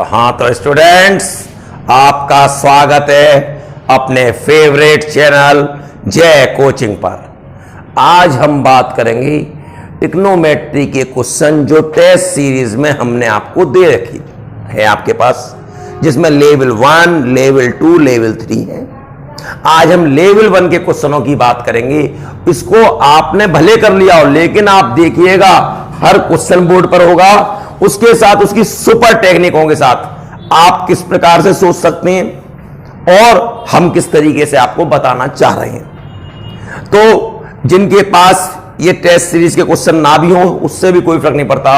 तो स्टूडेंट्स, आपका स्वागत है अपने फेवरेट चैनल जय कोचिंग पर। आज हम बात करेंगे ट्रिग्नोमेट्री के क्वेश्चन जो टेस्ट सीरीज में हमने आपको दे रखी है आपके पास, जिसमें लेवल 1, लेवल 2, लेवल 3 है। आज हम लेवल 1 के क्वेश्चनों की बात करेंगे। इसको आपने भले कर लिया हो, लेकिन आप देखिएगा हर क्वेश्चन बोर्ड पर होगा, उसके साथ उसकी सुपर टेक्निकों के साथ आप किस प्रकार से सोच सकते हैं और हम किस तरीके से आपको बताना चाह रहे हैं। तो जिनके पास ये टेस्ट सीरीज के क्वेश्चन ना भी हो, उससे भी कोई फर्क नहीं पड़ता।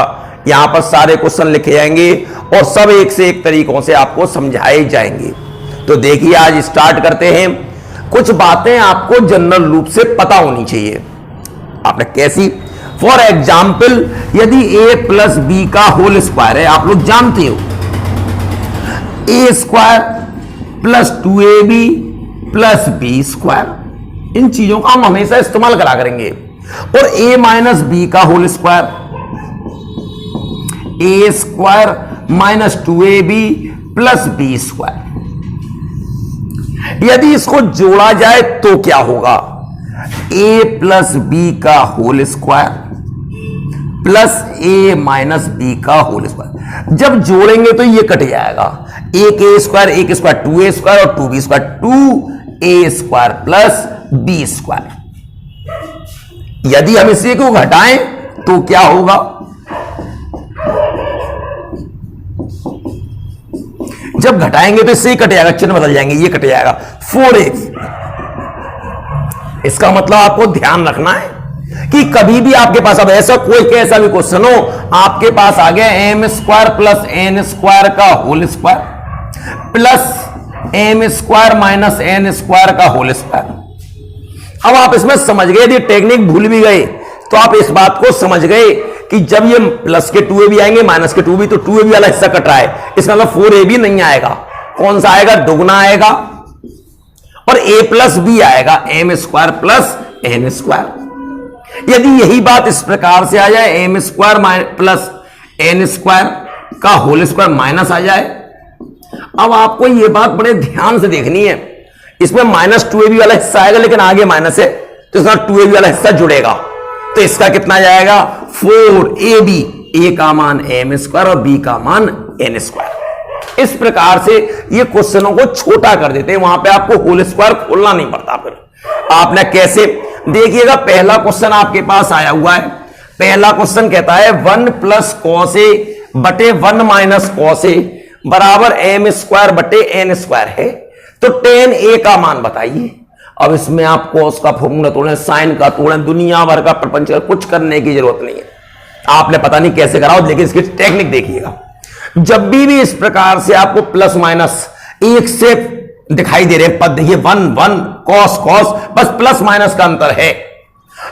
यहां पर सारे क्वेश्चन लिखे जाएंगे और सब एक से एक तरीकों से आपको समझाए जाएंगे। तो देखिए, आज स्टार्ट करते हैं। कुछ बातें आपको जनरल रूप से पता होनी चाहिए। आपने कैसी? फॉर एग्जाम्पल, यदि a प्लस बी का होल स्क्वायर है, आप लोग जानते हो a square plus 2ab plus B square, इन चीजों का हम हमेशा इस्तेमाल करा करेंगे। और a माइनस बी का whole square, a square minus 2ab plus B square. यदि इसको जोड़ा जाए तो क्या होगा? a प्लस बी का whole square plus a minus B का होल स्क्वायर। जब जोड़ेंगे तो ये कट जाएगा। एक a स्क्वायर, एक स्क्वायर 2a स्क्वायर और 2b square, 2a square plus b square. यदि हम इसी को घटाएं तो क्या होगा? जब घटाएंगे तो इससे ही कट जाएगा, चिन्ह बदल जाएंगे, ये कट जाएगा 4x। इसका मतलब आपको ध्यान रखना है कि कभी भी आपके पास, अब ऐसा कोई कैसा भी क्वेश्चन हो, आपके पास आ गया M square plus N square का whole square plus M square minus N square का होल स्क्वायर। अब आप इसमें समझ गए, यदि टेक्निक भूल भी गए तो आप इस बात को समझ गए कि जब ये प्लस के 2ab आएंगे, माइनस के 2b, तो 2ab वाला हिस्सा कट रहा है, इसका मतलब 4ab नहीं आएगा। कौन सा आएगा? दुगना आएगा। और a प्लस बी आएगा, M square plus N square. यदि यही बात इस प्रकार से आ जाए, M square plus N square का होल स्क्वायर माइनस आ जाए, अब आपको यह बात बड़े ध्यान से देखनी है। इसमें माइनस 2ab वाला हिस्सा आएगा, लेकिन आगे माइनस है तो इसका 2ab वाला हिस्सा जुड़ेगा, तो इसका कितना जाएगा? 4ab। a का मान एम स्क्वायर और b का मान एन स्क्वायर। इस प्रकार से ये क्वेश्चनों को छोटा कर देते हैं, वहां पे आपको होल स्क्वायर खोलना नहीं पड़ता। फिर आपने कैसे? देखिएगा, पहला क्वेश्चन आपके पास आया हुआ है। पहला क्वेश्चन कहता है 1 प्लस कॉस ए बटे 1 माइनस कॉस ए बराबर एम स्क्वायर बटे एन स्क्वायर है, तो tan a का मान बताइए। अब इसमें आप कॉस का फॉर्मूला तोड़ें, साइन का तोड़ें, दुनिया भर का प्रपंच, कुछ करने की जरूरत नहीं है। आपने पता नहीं कैसे कराओ, लेकिन इसकी टेक्निक देखिएगा। जब भी इस प्रकार से आपको प्लस माइनस एक से दिखाई दे रहे पद, देखिए 1 1 कॉस कॉस, बस प्लस माइनस का अंतर है,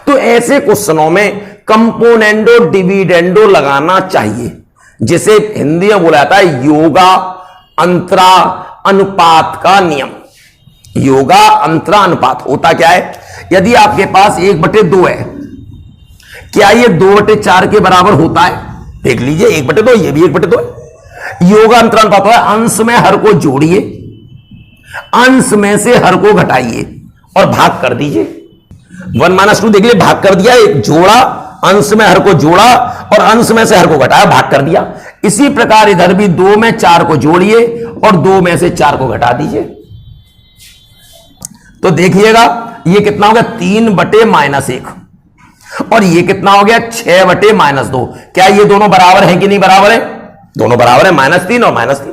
तो ऐसे क्वेश्चनों में कंपोनेंडो डिविडेंडो लगाना चाहिए, जिसे हिंदी में बोला जाता है योगा अंतरा अनुपात का नियम। योगा अंतरा अनुपात होता क्या है? यदि आपके पास 1/2 है, क्या ये 2/4 के बराबर होता है? देख लीजिए, 1/2, ये भी 1/2 है। योगा अंतरा अनुपात है, अंश में हर को जोड़िए, अंश में से हर को घटाइए और भाग कर दीजिए। 1 माइनस 2 देख लीजिए, भाग कर दिया, एक जोड़ा, अंश में हर को जोड़ा और अंश में से हर को घटाया, भाग कर दिया। इसी प्रकार इधर भी 2 में 4 को जोड़िए और 2 में से 4 को घटा दीजिए। तो देखिएगा ये कितना हो गया? 3/-1 और ये कितना हो गया? 6/-2। क्या ये दोनों बराबर हैं कि नहीं बराबर है? दोनों बराबर है, -3 और -3।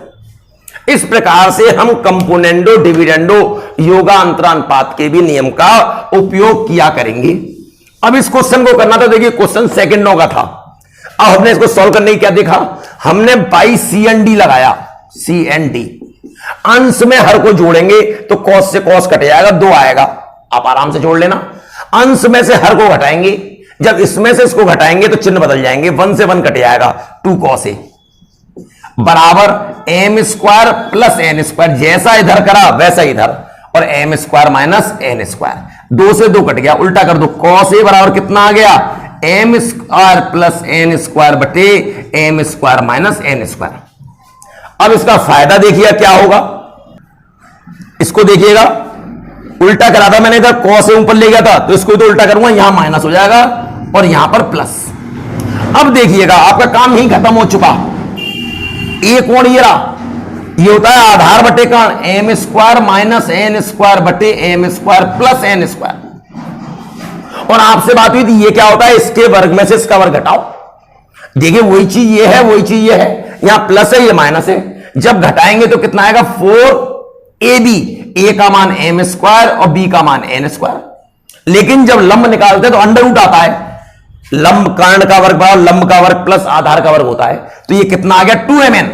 इस प्रकार से हम कंपोनेंडो डिविडेंडो योगा अंतरानुपात के भी नियम का उपयोग किया करेंगे। अब इस क्वेश्चन को करना था, देखिए क्वेश्चन सेकंडों का था। अब हमने इसको सॉल्व करने की क्या देखा? हमने बाई CND लगाया, CND। अंश में हर को जोड़ेंगे तो कॉस से कॉस कट जाएगा, 2 आएगा, आप आराम से जोड़ लेना। अंश में से हर को घटाएंगे, जब इसमें से इसको घटाएंगे तो चिन्ह बदल जाएंगे, 1 से 1 कट जाएगा, 2 कॉस ए बराबर M square plus N square. जैसा इधर करा वैसा इधर, और M square minus N square. 2 से 2 कट गया, उल्टा कर दो, कॉस ए बराबर कितना आ गया? M square plus N square बटे M square minus N square. अब इसका फायदा देखिए क्या होगा, इसको देखिएगा उल्टा करा था मैंने, इधर कॉस से ऊपर ले गया था तो इसको तो उल्टा करूंगा, यहां माइनस हो जाएगा और यहां पर प्लस। अब देखिएगा आपका काम यहीं खत्म हो चुका। एक कोण ये रहा, ये होता है आधार बटे कर्ण, M square minus N square बटे M square plus N square. और आपसे बात हुई थी ये क्या होता है, इसके वर्ग में से इसका वर्ग घटाओ। देखिए वही चीज ये है, वही चीज ये है, यहां प्लस है ये माइनस है, जब घटाएंगे तो कितना आएगा 4ab, ए का मान एम स्क्वायर और बी का मान एन स्क्वायर। लेकिन जब लंब निकालते हैं तो अंडर रूट आता है, लंब कर्ण का वर्ग बराबर लंब का वर्ग प्लस आधार का वर्ग होता है, तो ये कितना आ गया 2mn।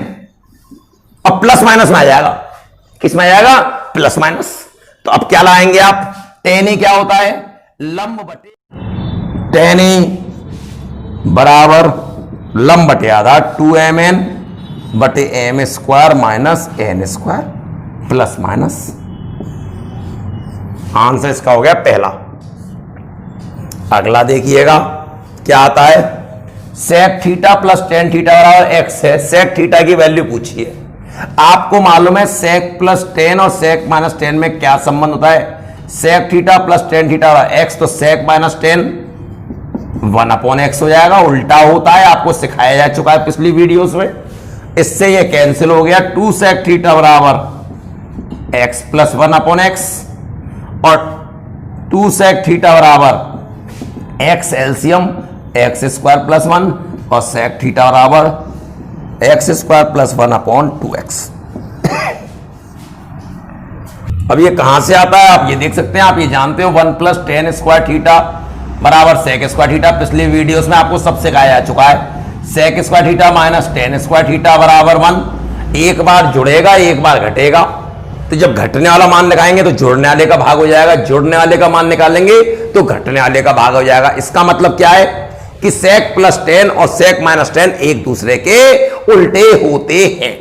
अब प्लस माइनस में आ जाएगा, किसमें आ जाएगा प्लस माइनस। तो अब क्या लाएंगे आप, tan a क्या होता है लंब बटे tan a बराबर लंब बटे आधार 2mn बटे M square minus N square plus minus. Answer इसका हो गया पहला। अगला देखिएगा क्या आता है, sec theta plus tan theta बराबर एक्स है। सेक थीटा की वैल्यू पूछिए। आपको मालूम है सेक प्लस टेन और सेक माइनस टेन में क्या संबंध होता है, sec theta plus tan theta बराबर एक्स, तो सेक माइनस टेन 1/x हो जाएगा, उल्टा होता है, आपको सिखाया जा चुका है पिछली वीडियोस में। इससे ये कैंसिल हो गया, 2 सेक थीटा बराबर x प्लस 1/x और 2 सेक थीटा बराबर x LCM x square plus 1 और सेक थीटा बराबर एक्स स्क्वायर प्लस 1/2x। अब ये कहां से आता है आप ये देख सकते हैं, आप ये जानते हो 1 प्लस टेन स्क्वायर थीटा बराबर सेक स्क्वायर थीटा, पिछले वीडियोस में आपको सब सिखाया जा चुका है। Sec square theta minus tan square theta बराबर 1, एक बार जुड़ेगा एक बार घटेगा, तो जब घटने वाला मान लगाएंगे तो जुड़ने वाले का भाग हो जाएगा, जुड़ने वाले का मान निकालेंगे तो घटने वाले का भाग हो जाएगा। इसका मतलब क्या है कि सेक प्लस टेन और सेक माइनस टेन एक दूसरे के उल्टे होते हैं।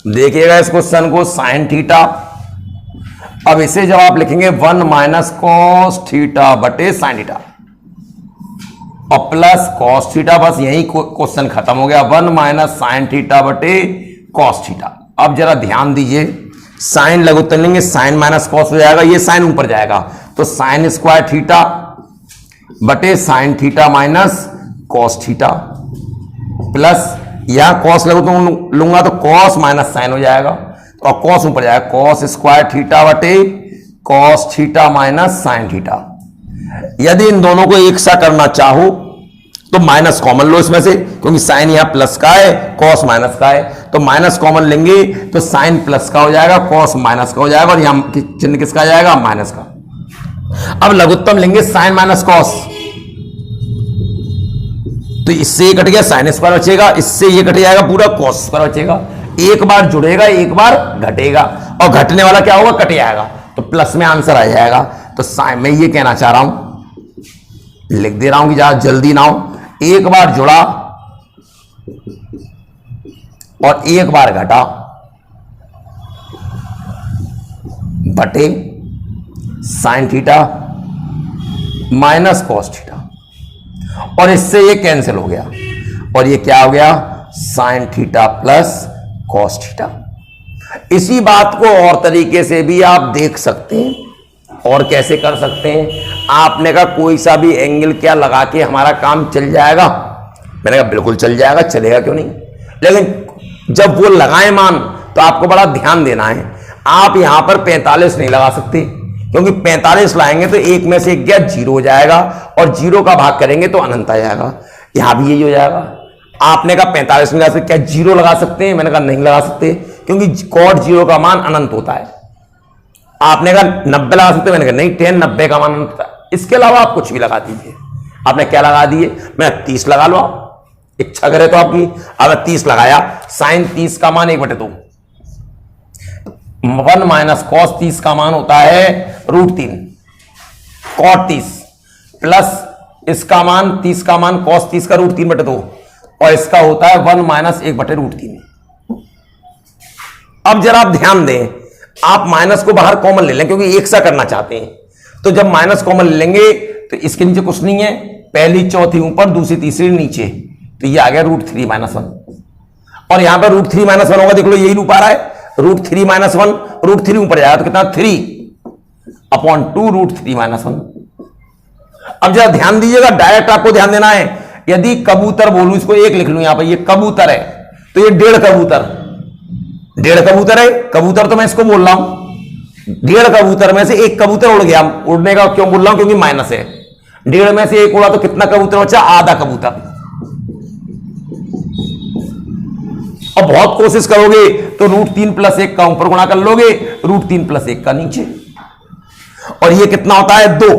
देखिएगा इस क्वेश्चन को, साइन थीटा, अब इसे जब आप लिखेंगे 1 माइनस कॉस थीटा बटे साइन थीटा और प्लस कॉस थीटा, बस यही क्वेश्चन खत्म हो गया, 1 माइनस साइन थीटा बटे कॉस थीटा। अब जरा ध्यान दीजिए, साइन लघुत्तम लेंगे, साइन माइनस कॉस हो जाएगा, ये साइन ऊपर जाएगा तो साइन स्क्वायर थीटा बटे sine theta minus cos theta plus यहां कॉस लघुत्तम लूंगा तो कॉस माइनस साइन हो जाएगा और कॉस ऊपर जाएगा, कॉस स्क्वायर थीटा बटे cos theta minus sine theta. यदि इन दोनों को एक सा करना चाहो तो माइनस कॉमन लो इसमें से, क्योंकि साइन यहां प्लस का है कॉस माइनस का है, तो माइनस कॉमन लेंगे तो साइन प्लस का हो जाएगा कॉस माइनस का हो जाएगा और यहां चिन्ह किसका आ जाएगा माइनस का। अब लघुत्तम लेंगे साइन माइनस कॉस, तो इससे ये कट गया साइन स्क्वायर बचेगा, इससे ये कट जाएगा पूरा कॉस स्क्वायर बचेगा, एक बार जुड़ेगा एक बार घटेगा और घटने वाला क्या होगा कट जाएगा, तो प्लस में आंसर आ जाएगा। तो साइन मैं ये कहना चाह रहा हूं, लिख दे रहा हूं कि ज्यादा जल्दी ना हो, एक बार जुड़ा और एक बार घटा बटे sine theta minus cos theta और इससे ये कैंसिल हो गया और ये क्या हो गया sine theta plus cos theta. इसी बात को और तरीके से भी आप देख सकते हैं, और कैसे कर सकते हैं, आपने कहा कोई सा भी एंगल क्या लगा के हमारा काम चल जाएगा, मैंने कहा बिल्कुल चल जाएगा, चलेगा क्यों नहीं, लेकिन जब वो लगाए मान तो आपको बड़ा ध्यान देना है। आप यहां पर 45 नहीं लगा सकते, क्योंकि 45 लाएंगे तो एक में से एक गया 0 हो जाएगा और 0 का भाग करेंगे तो अनंत आ जाएगा, यहां भी यही हो जाएगा। आपने कहा 45 नहीं लगा सकते, क्या 0 लगा सकते हैं, मैंने कहा नहीं लगा सकते, क्योंकि कॉट 0 का मान अनंत होता है। आपने कहा 90 लगा सकते, मैंने कहा नहीं, 10 90 का मान अनंत होता है। इसके अलावा आप कुछ भी लगा दीजिए। आपने क्या लगा दिए, मैं 30 लगा लो, आप इच्छा करे तो आपकी। अगर 30 लगाया, साइन 30 का मान 1/2, 1 माइनस कॉस 30 का मान होता है √3, कॉट 30 प्लस इसका मान 30 का मान कॉस 30 का √3/2 और इसका होता है 1 माइनस 1/√3। अब जरा आप ध्यान दें, आप माइनस को बाहर कॉमन ले लें, क्योंकि एक सा करना चाहते हैं, तो जब माइनस कॉमन ले लेंगे तो इसके नीचे कुछ नहीं है, पहली चौथी ऊपर दूसरी तीसरी नीचे, तो ये आ गया √3 - 1। और यहां पर √3 - 1 होगा, देख लो यही रूप आ रहा है, √3 - 1, √3 ऊपर जाएगा तो कितना 3/2 √3 - 1। अब जरा ध्यान दीजिएगा, डायरेक्ट आपको ध्यान देना है। यदि कबूतर बोलूं, इसको एक लिख लूं यहां पर, ये कबूतर है तो ये 1.5 कबूतर, 1.5 कबूतर है, कबूतर तो मैं इसको बोल रहा हूं, 1.5 कबूतर में से एक कबूतर उड़ गया। उड़ने का क्यों बोल रहा हूं, क्योंकि माइनस है, 1.5 में से एक उड़ा तो कितना कबूतर बचा, आधा कबूतर। और बहुत कोशिश करोगे तो √3 + 1 का ऊपर गुणा कर लोगे, √3 + 1 का नीचे, और ये कितना होता है 2,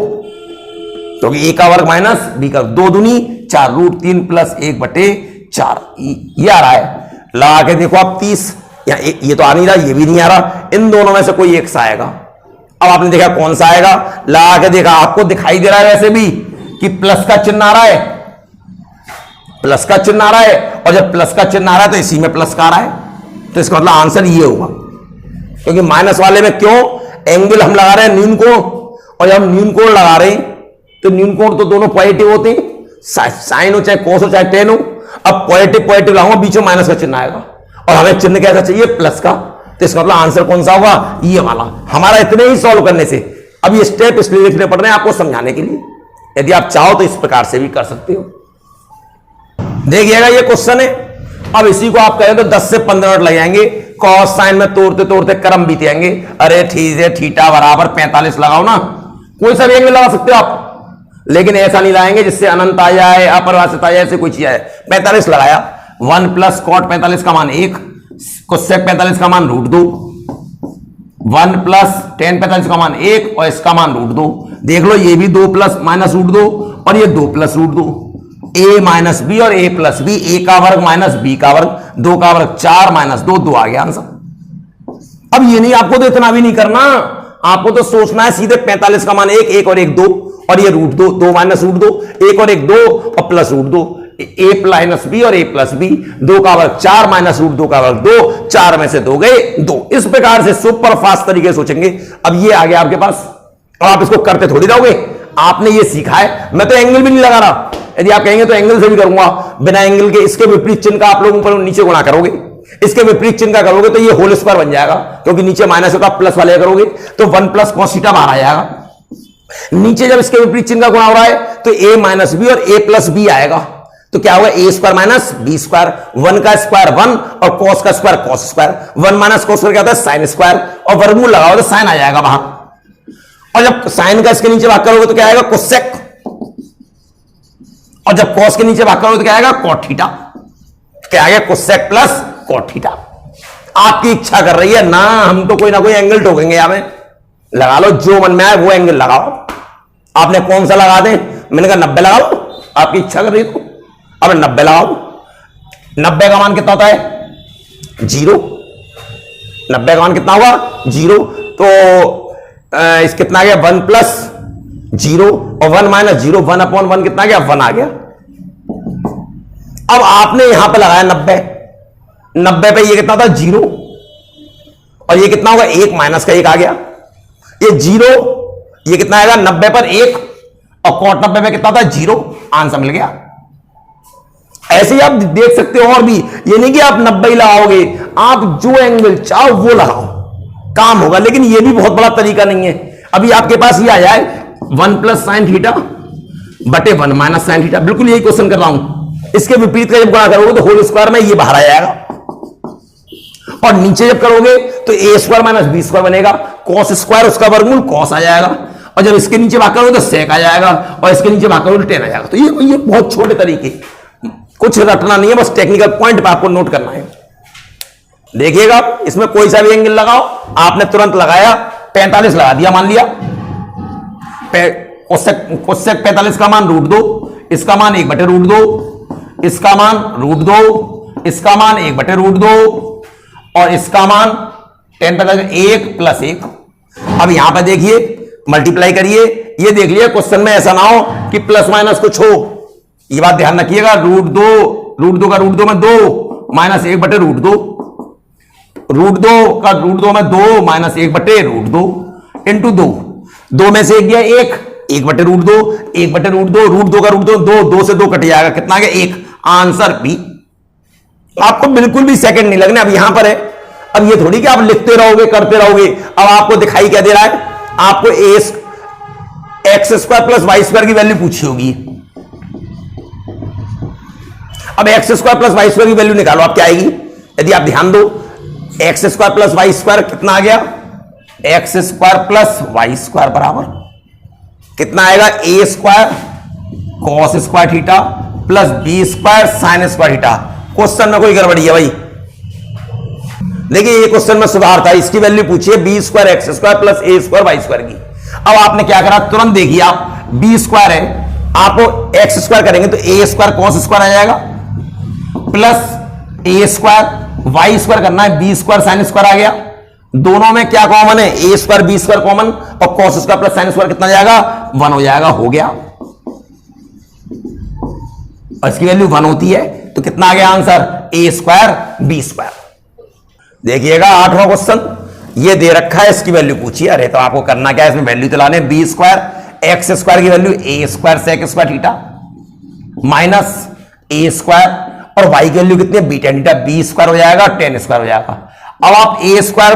क्योंकि a का वर्ग माइनस b का 2 दूनी 4, √3 + 1/4 ये आ रहा है। लगा के देखो आप 30, या ये तो आ नहीं रहा, ये भी नहीं आ रहा, इन दोनों में से कोई एक सा आएगा। अब आपने देखा कौन सा आएगा, लगा के देखा, आपको दिखाई दे रहा है वैसे भी कि प्लस का चिन्ह आ रहा है, प्लस का चिन्ह आ रहा है, और जब प्लस का चिन्ह आ रहा है तो इसी में प्लस का आ रहा है, तो इसका मतलब आंसर ये होगा। क्योंकि माइनस वाले में क्यों, एंगल हम लगा रहे हैं न्यून कोण, और जब हम न्यून कोण लगा रहे हैं तो न्यून कोण तो दोनों पॉजिटिव होते हैं, साइन हो चाहे कोस हो चाहे टेन हो। अब पॉजिटिव पॉजिटिव लगाऊंगा, बीच में माइनस का चिन्ह आएगा, और हमें चिन्ह कैसा चाहिए, प्लस का, तो इसका मतलब आंसर कौन सा होगा, ये वाला। हमारा इतने ही सॉल्व करने से, अब ये स्टेप इसलिए लिखने पड़ रहे हैं आपको समझाने के लिए, यदि आप चाहो तो इस प्रकार से भी कर सकते हो। देखिएगा ये क्वेश्चन है, अब इसी को आप कहें तो 10 से 15 मिनट लग जाएंगे, कॉस साइन में तोड़ते तोड़ते क्रम बीत जाएंगे। अरे ठीक है, थीटा बराबर 45 लगाओ ना, कोई सा भी एंगल लगा सकते हो आप, लेकिन ऐसा नहीं लगाएंगे जिससे अनंत आ जाए, अपरिभाषित आ जाए, ऐसे कोई चीज आए। 45 लगाया, 1 + cot 45 का मान 1, कोसेक 45 का मान √2, 1 + tan 45 का मान 1, और इसका मान √2। देख लो ये भी 2 + -√2, और ये 2 + √2, a - b और a + b, a का वर्ग माइनस b का वर्ग, 2 का वर्ग 4 - 2, 2 आ गया आंसर। अब ये नहीं, आपको तो इतना भी नहीं करना, आपको तो सोचना है सीधे 45 का मान 1, 1 और 1 2, और ये √2, 2 - √2, 1 और 1 2, और प्लस √2, a - b और a + b, 2 का वर्ग 4 - √2 का वर्ग 2, 4 में से 2 गए 2। इस प्रकार से सुपर फास्ट तरीके से सोचेंगे। अब ये आ गया आपके पास, और आप इसको करते थोड़ी रहोगे, आपने ये सीखा है। मैं तो एंगल भी नहीं लगा रहा, यदि आप कहेंगे तो एंगल से भी करूंगा, बिना एंगल के। इसके विपरीत चिन्ह का आप लोग ऊपर नीचे गुणा करोगे, इसके विपरीत चिन्ह का करोगे तो ये होल स्क्वायर बन जाएगा, क्योंकि नीचे माइनस होगा, प्लस वाले करोगे तो 1 + cos θ बाहर आ जाएगा। नीचे जब इसके विपरीत चिन्ह का गुणा हो रहा है तो a - b और a + b आएगा, तो क्या होगा, a² - b², 1 का स्क्वायर 1 और cos का स्क्वायर cos², 1 - cos क्या होता है, sin स्क्वायर, और वर्गमूल लगाओ तो साइन आ जाएगा बाहर। और जब साइन का इसके नीचे भाग करोगे तो क्या आएगा, कोसेक, और जब cos के नीचे भाग करोगे तो क्या आएगा, cot θ। क्या आ गया, कोसेक + cot θ। आपकी इच्छा कर रही है ना, हम तो कोई ना कोई एंगल ठोकेंगे, यहां में लगा लो, जो मन में आए वो एंगल लगाओ। आपने कौन सा लगा दें, मैंने कहा 90 लगा लो, आपकी इच्छा कर रही है तो अब 90 लगाओ। 90 का मान कितना होता है, 0। 90 का मान कितना होगा, 0। तो इस कितना आ गया, 1 + 0 और 1 - 0, 1/1 कितना आ गया, 1 आ गया। अब आपने यहां पे लगाया 90, 90 पे ये कितना था, 0, और ये कितना होगा, 1 माइनस का 1 आ गया, ये 0, ये कितना आएगा, 90 पर 1, और cot 90 में कितना था, 0, आंसर मिल गया। ऐसे ही आप देख सकते हो, और भी ये नहीं कि आप 90 ही लगाओगे, आप जो एंगल चाहो वो लगाओ, काम होगा। लेकिन ये भी बहुत बड़ा तरीका नहीं है। अभी आपके पास ये आ जाए 1 + sin θ बटे 1 - sin θ, बिल्कुल यही क्वेश्चन कर रहा हूं। इसके विपरीत का जब गुणा करोगे तो होल स्क्वायर में ये बाहर आ जाएगा, और नीचे जब करोगे तो a² - b² बनेगा, cos स्क्वायर उसका वर्गमूल cos आ जाएगा, और जब इसके नीचे भाग करोगे तो sec आ जाएगा, और इसके नीचे भाग करोगे तो tan आ जाएगा। तो ये बहुत छोटे तरीके, कुछ रटना नहीं है, बस टेक्निकल पॉइंट पे आपको नोट करना है। देखिएगा, इसमें कोई सा भी एंगल लगाओ, आपने तुरंत लगाया, 45 लगा दिया, मान लिया कोसेक 45 का मान √2, इसका मान 1/√2, इसका मान √2, इसका मान 1/√2, और इसका मान tan 1 + 1। अब यहां पर देखिए, मल्टीप्लाई करिए, ये देख लिया क्वेश्चन में ऐसा ना हो कि प्लस माइनस कुछ हो, ये बात ध्यान रखिएगा। √2 का √2 में 2 - 1/√2, √2 का √2 में 2 - 1/√2 इंटू 2 में से 1 गया 1, 1/√2, 1/√2, √2 का √2 2 से 2 कट जाएगा, कितना आ गया, 1, आंसर बी। आपको बिल्कुल भी सेकंड नहीं लगने। अब यहां पर है, अब ये थोड़ी कि आप लिखते रहोगे करते रहोगे। अब आपको दिखाई क्या दे रहा है, आपको x square plus y square की वैल्यू पूछी होगी। अब x square plus y square की वैल्यू निकालो, आप क्या आएगी, यदि आप ध्यान दो, x square plus y square कितना आ गया, x square plus y square बराबर कितना आएगा, a square cos square theta plus B square sine square theta. Question में कोई गड़बड़ी है भाई? देखिए ये क्वेश्चन में सुधार था, इसकी वैल्यू पूछिए b square x square plus a square y square की। अब आपने क्या करा, तुरंत देखिए, आप बी स्क्वायर है, आपको एक्स स्क्वायर करेंगे तो ए स्क्वायर कॉस स्क्वायर आ जाएगा plus a square y square करना है, बी स्क्वायर साइन स्क्वायर आ गया। दोनों में क्या कॉमन है, a square b square common, और cos square plus sine square कितना जाएगा, 1 हो जाएगा, हो गया। और इसकी वैल्यू 1 होती है तो कितना आ गया आंसर, ए स्क्वायर बी स्क्वायर। देखिएगा 8वां क्वेश्चन ये दे रखा है, इसकी वैल्यू पूछिए। अरे तो आपको करना क्या है, इसमें वैल्यू तो लाने, बी स्क्वायर एक्स स्क्वायर की value a square sec square theta minus a square, और वाई की वैल्यू कितनी है, b tan theta, b square हो जाएगा टेन स्क्वायर हो जाएगा। अब आप a square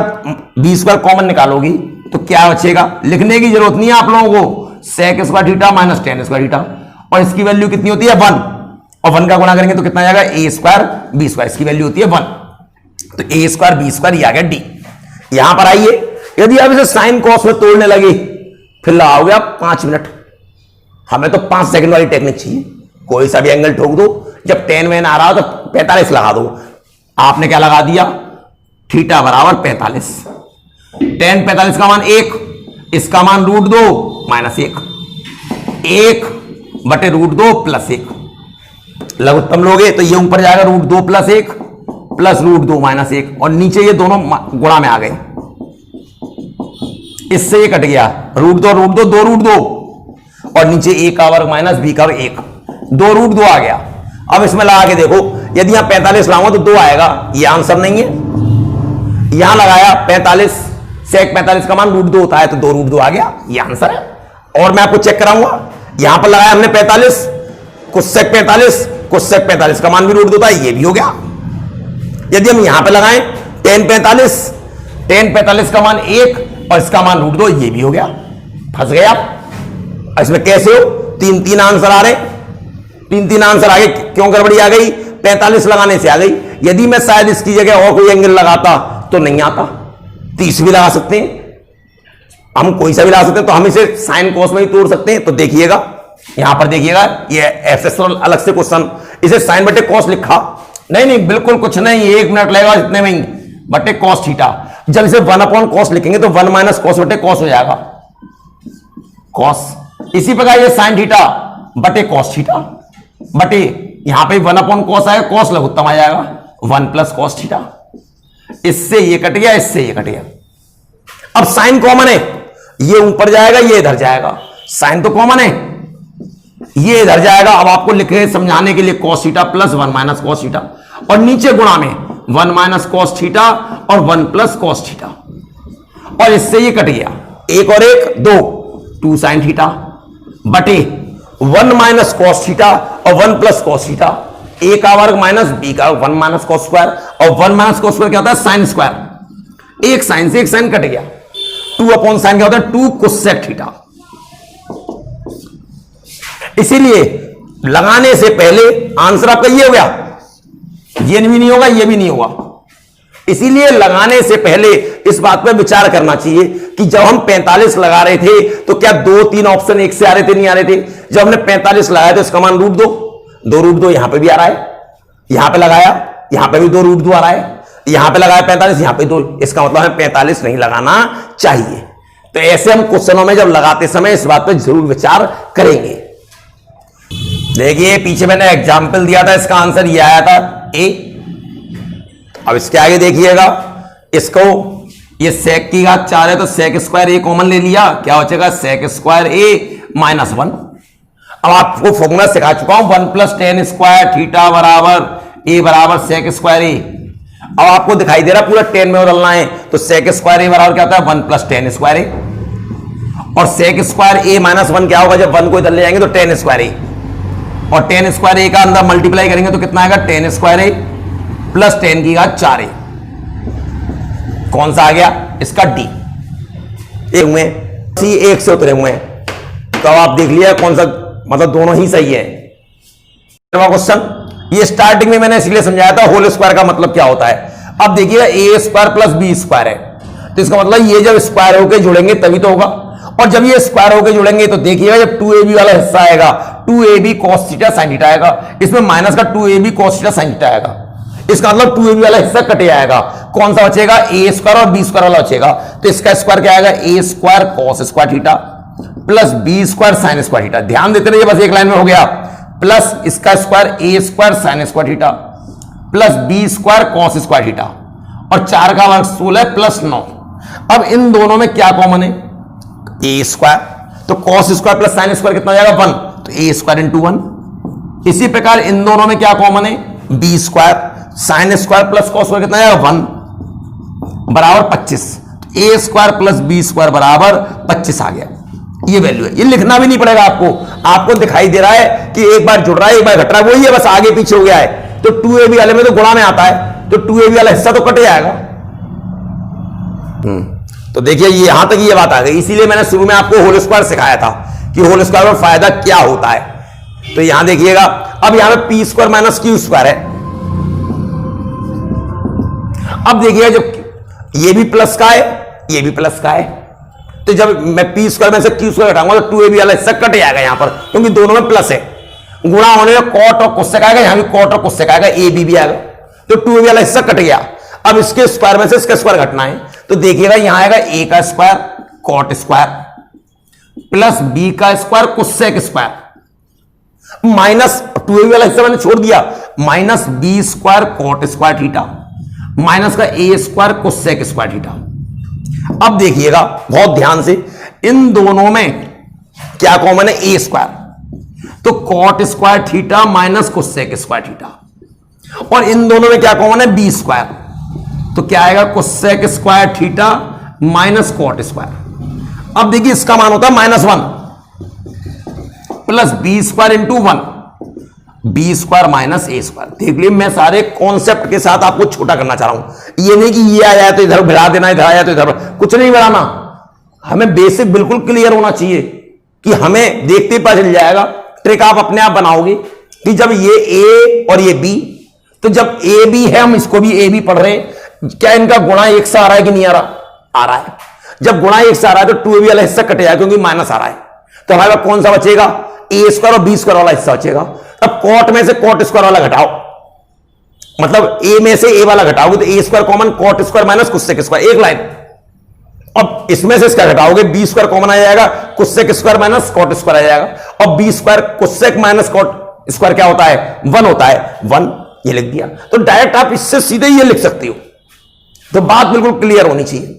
b square common निकालोगी तो क्या बचेगा, लिखने की जरूरत नहीं है आप लोगों को, sec square theta minus tan square theta, और इसकी वैल्यू कितनी होती है 1, और 1 का गुणा करेंगे तो कितना जाएगा, ए स्क्वायर बी स्क्वायर, इसकी वैल्यू होती है 1, तो ए स्क्वायर बी स्क्वायर ये आ गया डी। यहां पर आइए, यदि आप इसे साइन कॉस में तोड़ने लगे फिर लगाओगे आप 5 मिनट, हमें तो 5 सेकंड वाली टेक्निक चाहिए। कोई सा भी एंगल ठोक दो, जब टेन वेन आ रहा हो तो 45 लगा दो। आपने क्या लगा दिया, थीटा बराबर 45, टेन 45 का मान 1, इसका मान √2 माइनस 1 बटे √2 प्लस 1, लघुत्तम लोगे तो ये ऊपर जाएगा √2 प्लस 1 प्लस √2 माइनस 1, और नीचे ये दोनों गुणा में आ गए, इससे ये कट गया, √2 2 √2, और नीचे a का वर्ग माइनस b का वर्ग 1, 2 √2 आ गया। अब इसमें लगा के देखो, यदि यहां 45 लाऊंगा तो 2 आएगा, ये आंसर नहीं है। यहां लगाया 45, सेक 45 का मान √2 होता है तो 2 √2 आ गया, ये आंसर है। और मैं आपको चेक कराऊंगा, यहां पर लगाया हमने 45, कुछ सेक 45 का मान भी √2 होता है, ये भी हो गया। यदि हम यहां पे लगाएं टेन 45 का मान 1 और इसका मान √2, ये भी हो गया। फंस गए आप। इसमें कैसे हो, 3 आंसर आ रहे, 3 आंसर आ गए। क्यों गड़बड़ी आ गई, 45 लगाने से आ गई। यदि मैं शायद इसकी जगह और कोई एंगल लगाता तो नहीं आता, 30 भी लगा सकते हैं, हम कोई सा भी लगा सकते हैं, तो हम इसे साइन कॉस में ही तोड़ सकते हैं। तो देखिएगा यहां पर, देखिएगा ये एफएसएल अलग से क्वेश्चन, इसे साइन बटे कॉस लिखा, नहीं बिल्कुल कुछ नहीं, 1 मिनट लगेगा इतने में ही, बटे कॉस थीटा। जब इसे 1/cos लिखेंगे तो 1 माइनस कॉस बटे कॉस हो जाएगा, कॉस। इसी प्रकार ये साइन थीटा बटे कॉस थीटा, बटे यहां पे 1/cos आएगा, कॉस लघुत्तम आ जाएगा, 1 प्लस कॉस थीटा। इससे ये कट गया, इससे ये कट गया। अब साइन कॉमन है, ये ऊपर जाएगा, ये इधर जाएगा, साइन तो कॉमन है, ये इधर जाएगा। अब आपको लिखे समझाने के लिए cos theta plus 1 minus cos theta, और नीचे गुणा में 1 माइनस cos थीटा और 1 प्लस cos थीटा, और इससे ये कट गया, 1 और 1 2 साइन थीटा बटे 1 माइनस cos थीटा और 1 प्लस cos थीटा, a का वर्ग माइनस b का 1 माइनस cos स्क्वायर, और 1 माइनस cos स्क्वायर क्या होता है, साइन स्क्वायर, एक साइन से एक साइन कट गया, 2/sin क्या होता है, 2 cosec थीटा। इसीलिए लगाने से पहले आंसर आपका ये हो गया, ये भी नहीं होगा, ये भी नहीं होगा। इसीलिए लगाने से पहले इस बात पर विचार करना चाहिए कि जब हम 45 लगा रहे थे तो क्या 2-3 ऑप्शन एक से आ रहे थे, नहीं आ रहे थे। जब हमने 45 लगाया तो इसका मान √2 √2 यहां पे भी आ रहा है, यहां पे लगाया, यहां पे भी 2 √2 आ रहा है, यहां पे लगाया 45, यहां पे 2, इसका मतलब हमें 45 नहीं लगाना चाहिए। तो ऐसे हम क्वेश्चनों में जब लगाते समय इस बात पर जरूर विचार करेंगे। देखिए पीछे मैंने एग्जाम्पल दिया था, इसका आंसर ये आया था ए। अब इसके आगे देखिएगा, इसको ये सेक की घात 4 है तो सेक स्क्वायर ए कॉमन ले लिया, क्या बचेगा, सेक स्क्वायर ए माइनस 1। अब आपको फॉर्मूला सिखा चुका हूं, 1 प्लस टेन स्क्वायर थीटा बराबर ए बराबर सेक स्क्वायर ए। अब आपको दिखाई दे रहा पूरा 10 में बदलना है, तो सेक स्क्वायर ए बराबर क्या होता है, 1 प्लस टेन स्क्वायर ए, और सेक स्क्वायर ए माइनस 1 क्या होगा, जब 1 को इधर ले जाएंगे तो टेन स्क्वायर ए, और टेन स्क्वायर ए का अंदर मल्टीप्लाई करेंगे तो कितना आएगा, टेन स्क्वायर ए प्लस 10 की घात 4a। कौन सा आ गया इसका डी। एक में सी एक से उतरे हुए हैं, तो आप देख लिया कौन सा, मतलब दोनों ही सही है। क्वेश्चन ये स्टार्टिंग में मैंने इसलिए समझाया था होल स्क्वायर का मतलब क्या होता है। अब देखिएगा ए स्क्वायर प्लस बी स्क्वायर है, तो इसका मतलब ये जब स्क्वायर होके जुड़ेंगे तभी तो होगा, और जब ये स्क्वायर होके जुड़ेंगे तो देखिएगा जब 2ab वाला हिस्सा आएगा 2ab cos theta sin theta आएगा, इसमें माइनस का 2ab cos theta sin theta आएगा, इसका मतलब 2ab वाला हिस्सा कटे आएगा। कौन सा बचेगा ए स्क्वायर और बी स्क्वायर वाला बचेगा, तो इसका स्क्वायर क्या आएगा a square cos square theta plus B square sin square theta. ध्यान देते रहिए बस एक लाइन में हो गया, प्लस इसका square a square sin square theta plus B square cos square theta, और 4 का वर्ग 16 है प्लस 9। अब इन दोनों में क्या कॉमन है ए स्क्वायर, तो cos square plus sin square कितना हो जाएगा 1, तो ए स्क्वायर इंटू 1। इसी प्रकार इन दोनों में क्या कॉमन है b square, sin square plus cos square कितना हो जाएगा 1 बराबर 25, a square plus B square बराबर 25 आ गया। ये वैल्यू है, ये लिखना भी नहीं पड़ेगा आपको दिखाई दे रहा है कि एक बार जुड़ रहा है एक बार घट रहा है, वही है बस आगे पीछे हो गया है। तो 2ab वाले में तो गुणा में आता है, तो 2ab वाला हिस्सा तो कटे जाएगा। तो देखिए ये यहां तक ये बात आ गई, इसीलिए मैंने शुरू में आपको होल स्क्वायर सिखाया था कि होल स्क्वायर में फायदा क्या होता है। तो यहां देखिएगा अब यहां पे P square minus Q square है। अब देखिएगा जब ये भी प्लस का है ये भी प्लस का है, तो जब मैं पी स्क्वायर में से क्यू स्क्वायर हटाऊंगा तो 2ab वाला हिस्सा कट जाएगा यहां पर, क्योंकि दोनों में प्लस है। गुणा होने में कॉट और कोसेक आएगा, यहां भी कॉट और कोसेक आएगा, ए बी भी आएगा, तो 2ab वाला हिस्सा कट गया। अब इसके स्क्वायर में से इसका स्क्वायर घटना है, तो देखिएगा यहां आएगा ए का square cot square plus B का square cosec square minus 2ab वाला हिस्सा मैंने छोड़ दिया, minus b square cot square theta minus का a square cosec square theta. अब देखिएगा बहुत ध्यान से, इन दोनों में क्या कॉमन है ए स्क्वायर, तो cot square theta minus cosec square theta, और इन दोनों में क्या कॉमन है बी स्क्वायर, तो क्या आएगा cosec square theta minus cot square. अब देखिए इसका मान होता है -1 plus B square into 1 b square minus a square. देख लीजिए मैं सारे कॉन्सेप्ट के साथ आपको छोटा करना चाह रहा हूं, ये नहीं कि ये आ जाए तो इधर बढ़ा देना, इधर आया तो इधर, कुछ नहीं बढ़ाना। हमें बेसिक बिल्कुल क्लियर होना चाहिए कि हमें देखते ही पता चल जाएगा। ट्रिक आप अपने आप बनाओगे कि जब ये ए और ये बी, तो जब ए बी है हम इसको भी ए बी पढ़ रहे हैं, क्या इनका गुणा एक से आ रहा है कि नहीं आ रहा, आ रहा है। जब गुणा एक से आ रहा है तो 2ab वाला हिस्सा कट जाएगा क्योंकि माइनस आ रहा है, तो हमारे पास कौन सा बचेगा ए स्क्वायर और बी स्क्वायर वाला हिस्सा बचेगा। अब कॉट में से कॉट स्क्वायर वाला घटाओ, मतलब ए में से ए वाला घटाओगे तो a square common cot square minus cosec square, एक लाइन। अब इसमें से इसका घटाओगे बी स्क्वायर कॉमन आ जाएगा, cosec square minus cot square आ जाएगा, और b square cosec minus cot square क्या होता है 1 होता है, 1 ये लिख दिया। तो डायरेक्ट आप इससे सीधे ये लिख सकते हो, तो बात बिल्कुल क्लियर होनी चाहिए।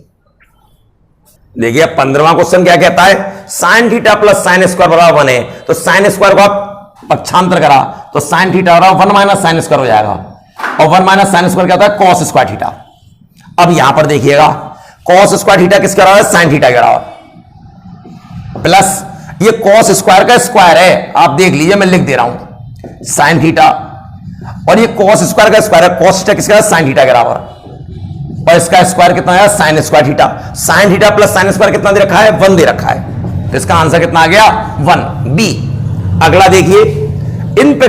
देखिए 15वां क्वेश्चन क्या कहता है, sine theta plus sine square बराबर 1 है, तो साइन स्क्वायर को आप पक्षांतर करा तो साइन थीटा बराबर 1 माइनस साइन स्क्वायर हो जाएगा, और 1 माइनस साइन स्क्वायर क्या होता है कॉस स्क्वायर थीटा। अब यहां पर देखिएगा कॉस स्क्वायर थीटा किसके बराबर है, साइन थीटा के बराबर, प्लस ये कॉस स्क्वायर का स्क्वायर है, आप देख लीजिए मैं लिख दे रहा हूं साइन थीटा, और ये कॉस स्क्वायर का स्क्वायर है, कॉस थीटा किसका है साइन थीटा के बराबर, और इसका स्क्वायर कितना है sign square theta. Sine theta plus sine square कितना दे रखा है 1 दे रखा है, तो इसका आंसर कितना आ गया 1 बी। अगला देखिए,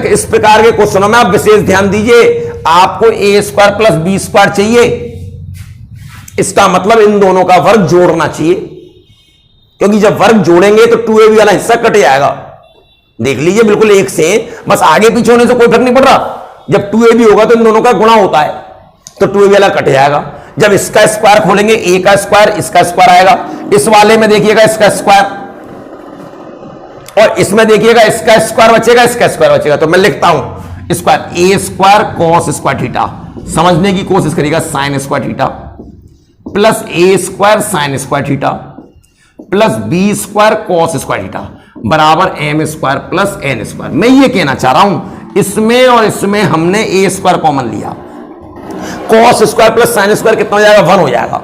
इस प्रकार के क्वेश्चनों में आप विशेष ध्यान दीजिए, आपको ए स्क्वायर प्लस बी स्क्वायर चाहिए, इसका मतलब इन दोनों का वर्ग जोड़ना चाहिए, क्योंकि जब वर्ग जोड़ेंगे तो 2ab वाला हिस्सा कट जाएगा। देख लीजिए बिल्कुल एक से, बस आगे पीछे होने से कोई फर्क नहीं पड़ रहा। जब 2ab होगा तो इन दोनों का गुणा होता है, तो 2ab वाला कट जाएगा। जब इसका स्क्वायर खोलेंगे ए का स्क्वायर इसका स्क्वायर आएगा, इस वाले में देखिएगा इसका स्क्वायर, और इसमें देखिएगा इसका स्क्वायर बचेगा इसका स्क्वायर बचेगा, तो मैं लिखता हूं square a square cos square theta, समझने की कोशिश करिएगा sine square theta plus a square sine square theta plus B square cos square theta बराबर M square plus N square. मैं ये कहना चाह रहा हूं इसमें और इसमें हमने ए स्क्वायर कॉमन लिया, cos square plus sine square कितना हो जाएगा 1 हो जाएगा।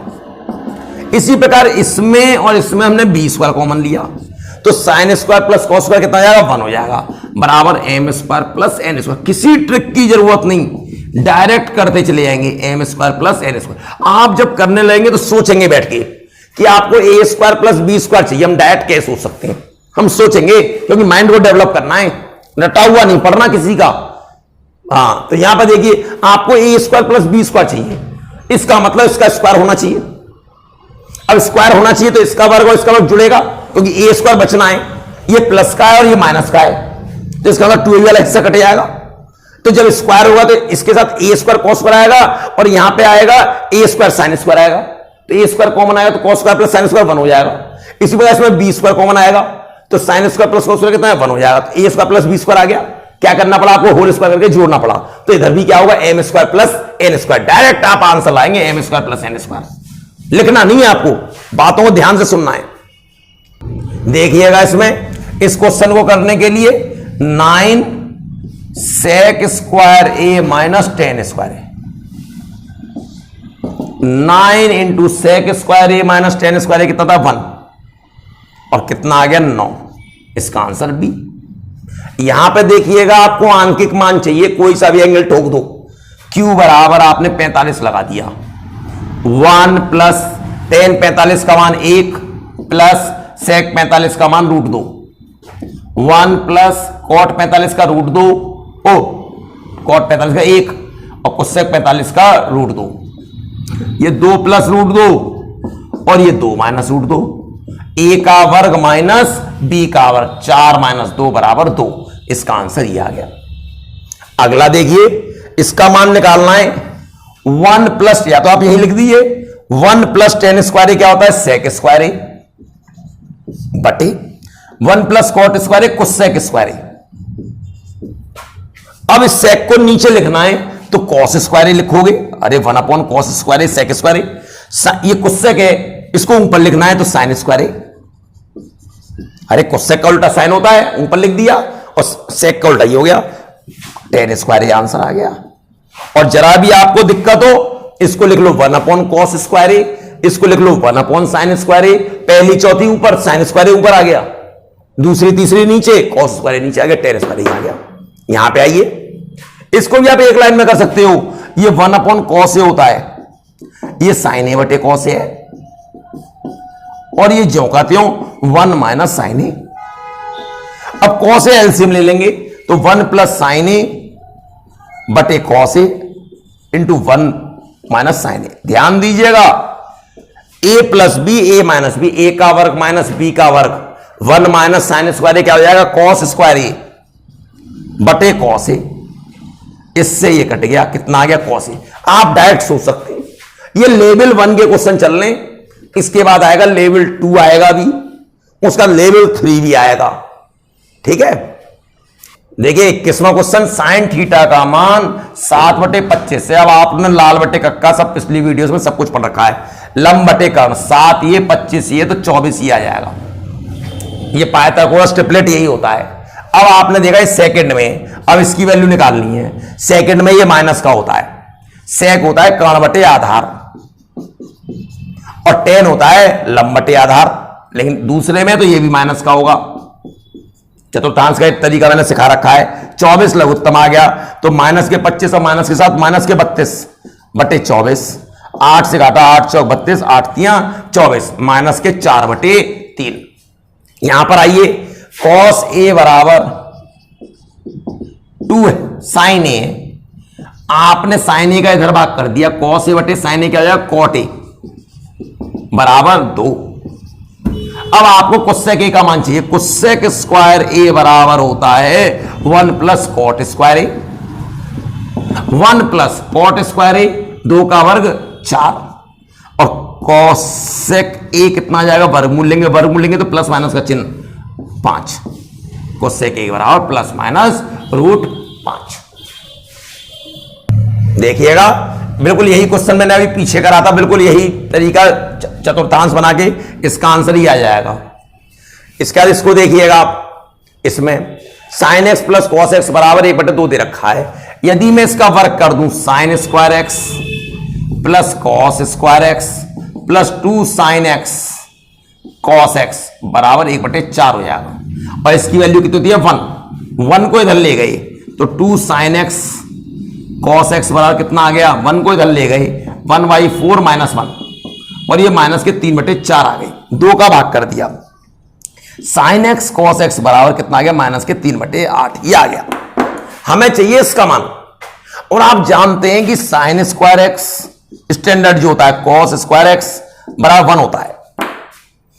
इसी प्रकार इसमें और इसमें हमने बी स्क्वायर कॉमन लिया, तो sine square plus cos square कितना हो जाएगा 1 हो जाएगा बराबर M square plus N square. किसी ट्रिक की जरूरत नहीं, डायरेक्ट करते चले जाएंगे m square plus N square. आप जब करने लगेंगे तो सोचेंगे बैठ के कि आपको ए स्क्वायर प्लस बी स्क्वायर चाहिए, हम डायरेक्ट कैसे सोच सकते हैं, हम सोचेंगे क्योंकि माइंड को डेवलप करना है, रटा हुआ नहीं पढ़ना किसी का। हाँ, तो यहां पर देखिए आपको ए स्क्वायर प्लस बी स्क्वायर चाहिए, इसका मतलब इसका स्क्वायर होना चाहिए। अब स्क्वायर होना चाहिए तो इसका वर्ग और इसका वर्ग जुड़ेगा, क्योंकि ए स्क्वायर बचना है, ये प्लस का है और ये माइनस का है, तो इसका मतलब 2a वाला हिस्सा कट जाएगा। तो जब स्क्वायर होगा तो इसके साथ ए स्क्वायर कॉस स्क्वायर आएगा और यहां पे आएगा ए स्क्वायर साइन स्क्वायर आएगा, तो ए स्क्वायर कॉमन आएगा तो cos square plus sine square 1 हो जाएगा। इसी प्रकार इसमें बी स्क्वायर कॉमन आएगा तो sine square plus cos square कितना है 1 हो जाएगा, तो a square plus B square आ गया। क्या करना पड़ा आपको, होल स्क्वायर करके जोड़ना पड़ा, तो इधर भी क्या होगा m square plus N square. Direct आप आंसर लाएंगे m square plus N square. लिखना नहीं है आपको, बातों को ध्यान से सुनना है। देखिएगा इसमें इस क्वेश्चन को करने के लिए 9 सेक स्क्वायर ए माइनस 10 स्क्वायर है, 9 इंटू सेक स्क्वायर ए माइनस 10 स्क्वायर कितना था 1, और कितना आ गया 9, इसका आंसर बी। यहां पे देखिएगा आपको आंकिक मान चाहिए, कोई सा भी एंगल ठोक दो। क्यू बराबर आपने 45 लगा दिया, 1 प्लस 10 45 का मान 1 प्लस सेक 45 का मान √2, 1 प्लस कॉट 45 का √2, ओ कॉट 45 का 1 और कोसेक 45 का √2, ये 2 प्लस √2 और ये 2 माइनस √2, ए का वर्ग माइनस बी का वर्ग, 4 माइनस 2 बराबर 2, इसका आंसर ये आ गया। अगला देखिए, इसका मान निकालना है 1 प्लस, या तो आप यही लिख दीजिए 1 प्लस 10 स्क्वायर क्या होता है सेक स्क्वायर ए बटे 1 प्लस कॉट स्क्वायर ए कोसेक स्क्वायर ए। अब इस सेक को नीचे लिखना है तो कॉस स्क्वायर ए लिखोगे, अरे 1 अपॉन कॉस स्क्वायर ए सेक स्क्वायर ए। ये कोसेक है, इसको ऊपर लिखना है तो साइन स्क्वायर ए, अरे कोसेक का उल्टा साइन होता है, ऊपर लिख दिया, और सेक का उल्टा ये हो गया 10 स्क्वायर ए, आंसर आ गया। और जरा भी आपको दिक्कत हो इसको लिख लो 1 अपॉन कॉस स्क्वायर ए, इसको लिख लो 1 अपॉन साइन स्क्वायर ए, पहली चौथी ऊपर साइन स्क्वायर ए ऊपर आ गया, दूसरी तीसरी नीचे कॉस स्क्वायर ए नीचे आ गया, 10 स्क्वायर ए आ गया। यहां पे आइए, इसको भी आप एक लाइन में कर सकते हो, ये 1 अपॉन कॉस ए होता है, ये साइन ए बटे कॉस ए है, और ये ज्यों का त्यों 1 माइनस साइन ए। अब कॉस ए एलसीएम ले लेंगे तो 1 प्लस साइन ए बटे cos A into 1 minus sign ए। ध्यान दीजिएगा, ए प्लस बी ए माइनस बी, ए का वर्ग माइनस बी का वर्ग, 1 माइनस साइन स्क्वायर ए क्या हो जाएगा कॉस स्क्वायर ए बटे कॉस ए, इससे ये कट गया, कितना आ गया कॉस ए। आप डायरेक्ट सोच सकते हैं, ये लेवल 1 के क्वेश्चन चल रहे हैं, इसके बाद आएगा लेवल 2 आएगा भी, उसका लेवल 3 भी आएगा, ठीक है। देखिए 21वां क्वेश्चन, साइन थीटा का मान 7/25 से, अब आपने लाल बटे कक्का सब पिछली वीडियोस में सब कुछ पढ़ रखा है, लंब बटे कर्ण 7 ये 25 ये तो 24 ही आ जाएगा, ये पाइथागोरस ट्रिपलेट यही होता है। अब आपने देखा इस सेकंड में, अब इसकी वैल्यू निकालनी है, सेकंड में ये माइनस का होता है, सेक होता है कर्ण बटे आधार और टेन होता है लंब बटे आधार, लेकिन दूसरे में तो ये भी माइनस का होगा। चतुर्थांश का एक तरीका मैंने सिखा रखा है, 24 लघुत्तम आ गया तो माइनस के 25 और माइनस के साथ माइनस के 32 बटे 24, 8 से घाटा 8 चौक 32, 8 तियां 24, माइनस के 4 बटे 3। यहां पर आइए, कॉस ए बराबर 2 है, साइन ए आपने साइन ए का इधर भाग कर दिया, कॉस ए बटे साइन ए क्या हो जाएगा कॉट ए बराबर 2। अब आपको कोसेक ए का मान चाहिए, कोसेक स्क्वायर ए बराबर होता है 1 प्लस कॉट स्क्वायर ए, 1 प्लस कॉट स्क्वायर ए, 2 का वर्ग 4, और कोसेक ए कितना आ जाएगा वर्गमूल लेंगे तो प्लस माइनस का चिन्ह 5, कोसेक ए बराबर प्लस माइनस √5। देखिएगा बिल्कुल यही क्वेश्चन मैंने अभी पीछे करा था, बिल्कुल यही तरीका चतुर्थांश बना के इसका आंसर ही आ जाएगा। इसके बाद इसको देखिएगा आप, इसमें sine x plus cos x बराबर 1/2 दे रखा है, यदि मैं इसका वर्ग कर दूं sign square x plus cos square x plus 2 sine x cos x बराबर 1/4 हो जाएगा, और इसकी वैल्यू कितनी होती है 1 को इधर ले गए तो 2 साइन एक्स cos x बराबर कितना आ गया, 1 को इधर ले गए, 1/4 माइनस 1, और ये माइनस के 3/4 आ गई, 2 का भाग कर दिया। साइन एक्स cos x बराबर कितना आ गया, माइनस के 3/8 ये आ गया। हमें चाहिए इसका मान, और आप जानते हैं कि साइन स्क्वायर एक्स स्टैंडर्ड जो होता है cos स्क्वायर एक्स बराबर 1 होता है।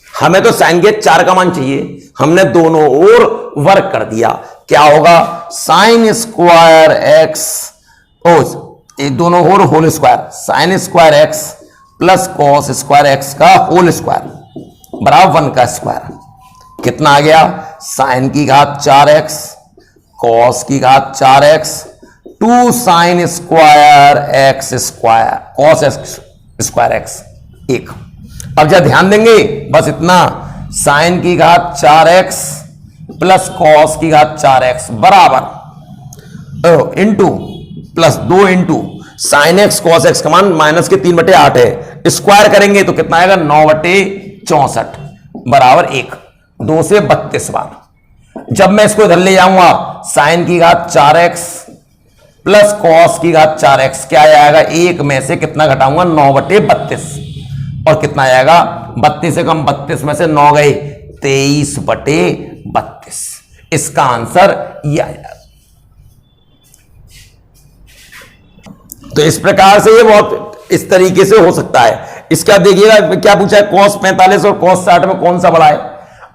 हमें तो साइन के 4 का मान चाहिए, हमने दोनों ओर वर्क कर दिया। क्या होगा, साइन स्क्वायर एक्स दोनों ओर whole square, sine square x plus cos square x का होल स्क्वायर बराबर 1 का स्क्वायर। कितना आ गया, साइन की घात 4x कॉस की घात 4x 2 sign square x square cos x square x 1। अब जब ध्यान देंगे बस इतना, साइन की घात 4x प्लस कॉस की घात 4x बराबर into plus 2 into sine x cos x का मान माइनस के 3/8 है, स्क्वायर करेंगे तो कितना आएगा 9/64 बराबर 1, 2 से 32 बार। जब मैं इसको इधर ले जाऊंगा, साइन की घात 4x प्लस कॉस की घात 4x क्या आएगा, 1 में से कितना घटाऊंगा 9/32, और कितना आएगा 32 से कम 32 में से 9 गए 23/32। इसका आंसर ये आएगा। तो इस प्रकार से ये बहुत इस तरीके से हो सकता है। इसका देखिएगा क्या पूछा है, cos 45 और cos 60 में कौन सा बड़ा है।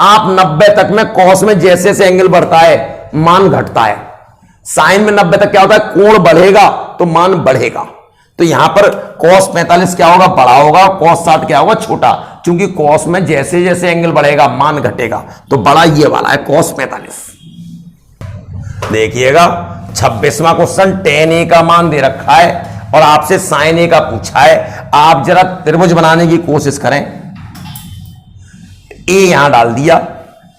आप 90 तक में cos में जैसे जैसे एंगल बढ़ता है मान घटता है, साइन में 90 तक क्या होता है, कोण बढ़ेगा तो मान बढ़ेगा। तो यहां पर cos 45 क्या होगा, बड़ा होगा, cos 60 क्या होगा, छोटा। क्योंकि cos में जैसे जैसे एंगल बढ़ेगा मान घटेगा, तो बड़ा ये वाला है cos 45। देखिएगा 26वां क्वेश्चन, tan a का मान दे रखा है और आपसे sin a का पूछा है। आप जरा त्रिभुज बनाने की कोशिश करें। a यहां डाल दिया,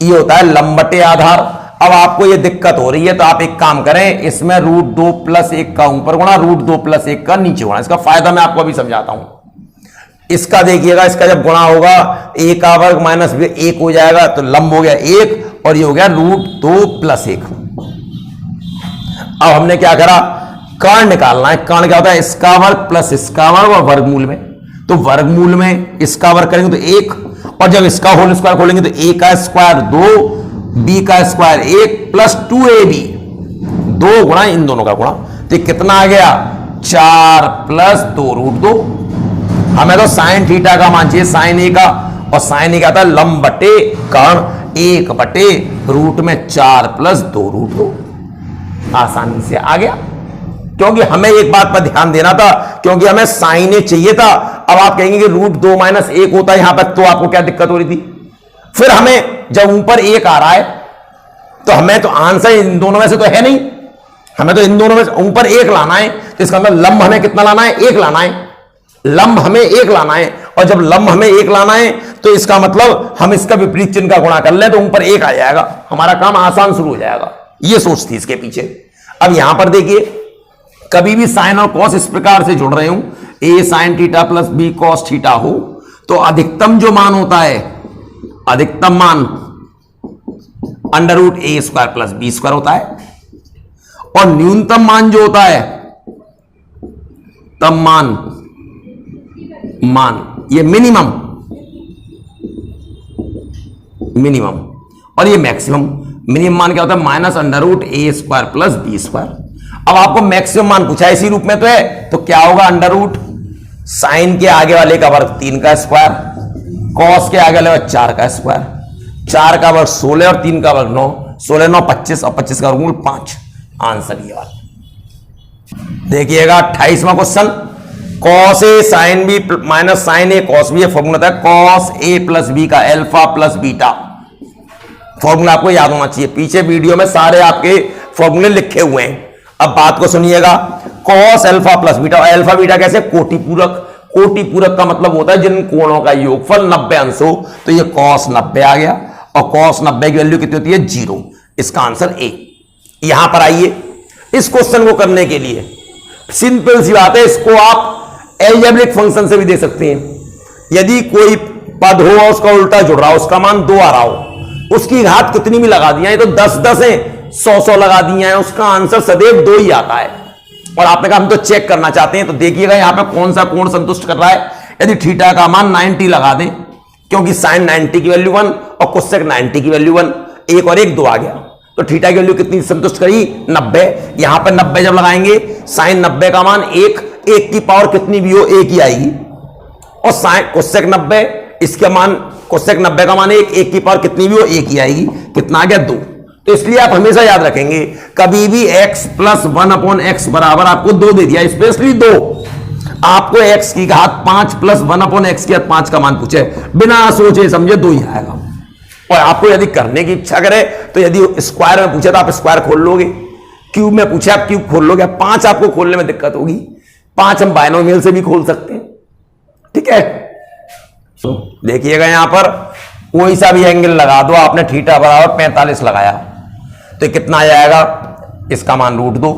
ये होता है लंब बटे आधार। अब आपको ये दिक्कत हो रही है तो आप एक काम करें, इसमें √2 + 1 का ऊपर गुणा, √2 + 1 का नीचे गुणा। इसका फायदा मैं आपको अभी समझाता हूं। इसका देखिएगा, इसका जब गुणा होगा a का वर्ग माइनस b 1 हो जाएगा, तो लंब हो गया 1 और ये हो गया √2 + 1। अब हमने क्या करा, कर्ण निकालना है। कर्ण क्या होता है, इसका वर्ग प्लस इसका वर्ग और वर्गमूल में। तो वर्गमूल में इसका वर्ग करेंगे तो 1, और जब इसका होल स्क्वायर खोलेंगे तो a का स्क्वायर 2 b का स्क्वायर 1 प्लस 2ab 2 गुणा इन दोनों का गुणा। तो कितना आ गया 4 प्लस 2 √2। हमें तो साइन थीटा का मान चाहिए, साइन a का, और साइन a क्या था लंब बटे कर्ण 1/√4 प्लस 2 √2। आसानी से आ गया, क्योंकि हमें एक बात पर ध्यान देना था, क्योंकि हमें साइन ए चाहिए था। अब आप कहेंगे कि √2 - 1 होता है यहां पर, तो आपको क्या दिक्कत हो रही थी। फिर हमें जब ऊपर 1 आ रहा है तो हमें तो आंसर इन दोनों में से तो है नहीं, हमें तो इन दोनों में से ऊपर 1 लाना है। तो इसका मतलब लंब हमें कितना लाना है, 1 लाना है। लंब हमें 1 लाना है, और जब लंब हमें 1 लाना है तो इसका मतलब हम इसका विपरीत चिन्ह का गुणा कर लें तो ऊपर 1 आ जाएगा, हमारा काम आसान शुरू हो जाएगा। ये सोच थी इसके पीछे। अब यहां पर देखिए, कभी भी साइन और कॉस इस प्रकार से जुड़ रहे हूं, a sin theta plus b cos theta हो, तो अधिकतम जो मान होता है, अधिकतम मान √a² प्लस b² होता है, और न्यूनतम मान जो होता है तब मान ये मिनिमम, और ये मैक्सिमम। मिनिमम मान क्या होता है, -√a² प्लस b²। अब आपको मैक्सिमम मान पूछा है, इसी रूप में तो है, तो क्या होगा √ साइन के आगे वाले का वर्ग 3 का स्क्वायर, कॉस के आगे वाले 4 का स्क्वायर, 4 का वर्ग 16 और 3 का वर्ग 9, 16 9 25 और 25 का वर्गमूल 5। आंसर ये वाला। देखिएगा 28वां question, cos a sin b minus sin a cos b, formula था cos a प्लस b का अल्फा प्लस बीटा। फॉर्मूला आपको याद होना चाहिए, पीछे वीडियो में सारे आपके फॉर्मूले लिखे हुए हैं। अब बात को सुनिएगा, cos alpha plus beta, alpha beta कैसे, कोटि पूरक। कोटि पूरक का मतलब होता है जिन कोणों का योगफल 90 अंश हो। तो ये cos 90 आ गया, और cos 90 की वैल्यू कितनी होती है 0। इसका आंसर ए। यहां पर आइए, इस क्वेश्चन को करने के लिए सिंपल सी बात है, इसको आप एल्जेब्रिक फंक्शन से भी दे सकते हैं। यदि कोई पद हो और उसका उल्टा जुड़ रहा हो, उसका मान 2 आ रहा हो, उसकी घात कितनी भी लगा दिया है, तो 10 10 है, 100 100 लगा दिया है, उसका आंसर सदैव 2 ही आता है। और आपने कहा हम तो चेक करना चाहते हैं, तो देखिएगा यहां पे कौन सा कोण संतुष्ट कर रहा है। यदि थीटा का मान 90 लगा दें, क्योंकि साइन 90 की वैल्यू 1 और कोसेक 90 की वैल्यू 1, एक और एक 2 आ गया, तो थीटा की वैल्यू कितनी संतुष्ट करी? 90। यहां पर 90 जब लगाएंगे, साइन 90 का मान 1 की पावर कितनी भी हो 1 ही आएगी, और साइन कोसेक 90 इसका मान, कोसेक 90 का मान 1 की पावर कितनी भी हो 1 ही आएगी। कितना आ गया? 2। तो इसलिए आप हमेशा याद रखेंगे, कभी भी x प्लस 1/x बराबर आपको 2 दे दिया, स्पेशली 2, आपको x की घात 5 प्लस 1/x की घात 5 का मान पूछे, बिना सोचे समझे 2 ही आएगा। और आपको यदि करने की इच्छा करे तो यदि स्क्वायर में पूछे तो आप स्क्वायर खोल लोगे, क्यूब में पूछे आप क्यूब खोल लोगे। 5 आपको खोलने में दिक्कत होगी, 5 हम बाइनोमियल से भी खोल सकते हैं, ठीक है। तो देखिएगा यहां पर कोई सा भी एंगल लगा दो आपने, थीटा बराबर 45 लगाया तो कितना आ जाएगा? इसका मान √2,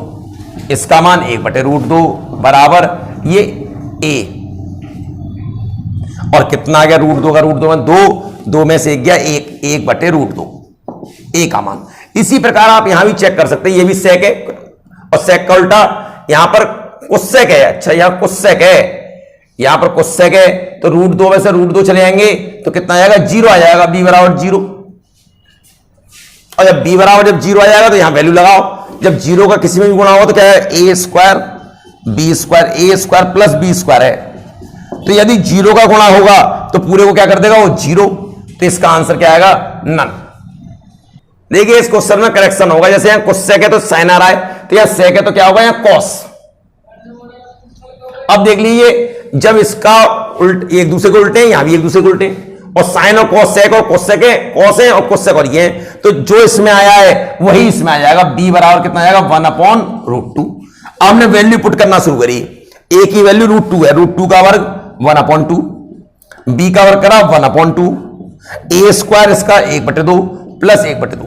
इसका मान 1/√2 बराबर ये a, और कितना आ गया? √2 का √2 में 2 में से 1 गया 1/√2, a का मान। इसी प्रकार आप यहां भी चेक कर सकते हैं, ये भी सेक है और सेक का उल्टा यहां पर कोसेक है। अच्छा यहां कोसेक है, यहां पर कोसेक है, तो √2 में से √2 चले जाएंगे तो कितना आ जाएगा? 0 आ जाएगा, b बराबर 0। और जब b बराबर जब 0 आ जाएगा तो यहां वैल्यू लगाओ, जब 0 का किसी में भी गुणा होगा तो क्या है? a² b² प्लस b² है, तो यदि 0 का गुणा होगा तो पूरे को क्या कर देगा? वो 0। तो इसका आंसर क्या आएगा? नन। देखिए इस क्वेश्चन में करेक्शन होगा, जैसे यहां कोसेक है तो साइन आ रहा है, तो यहां सेक है तो क्या होगा? यहां कॉस। अब देख लीजिए, जब इसका उल्ट एक दूसरे को उल्टे, यहां भी एक दूसरे को उल्टे, और साइन और कॉस सेक और कोसेक है, कॉस है और कोसेक और ये है, तो जो इसमें आया है वही इसमें आ जाएगा। b बराबर कितना आएगा? 1/√2। हमने वैल्यू पुट करना शुरू करी, a की वैल्यू √2 है, √2 का वर्ग 1/2, b का वर्ग करा 1/2, a² इसका 1/2 प्लस 1/2,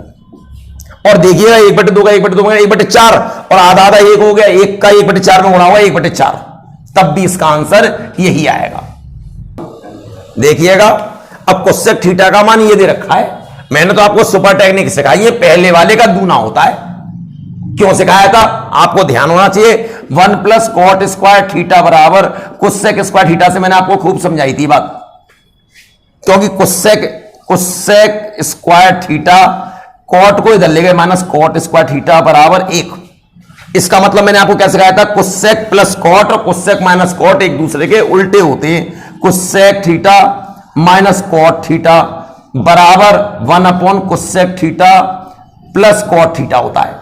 और देखिएगा 1/2 का 1/4, और आधा आधा 1 हो गया, 1 का 1/4 में गुणा हुआ 1/4, तब भी इसका आंसर यही आएगा। देखिएगा अब कोसेक थीटा का मान ये दे रखा है, मैंने तो आपको सुपर टेक्निक सिखाई है, पहले वाले का दूना होता है। क्यों सिखाया था? आपको ध्यान होना चाहिए, 1 प्लस कॉट स्क्वायर थीटा बराबर कोसेक स्क्वायर थीटा से मैंने आपको खूब समझाई थी बात, क्योंकि कोसेक स्क्वायर थीटा, कॉट को इधर ले गए माइनस कॉट स्क्वायर थीटा बराबर 1। इसका मतलब मैंने आपको क्या सिखाया था? कोसेक प्लस कॉट और कोसेक माइनस कॉट एक दूसरे के उल्टे होते हैं। Cosec theta minus cot theta बराबर 1/कोसेक थीटा प्लस कॉट थीटा होता है।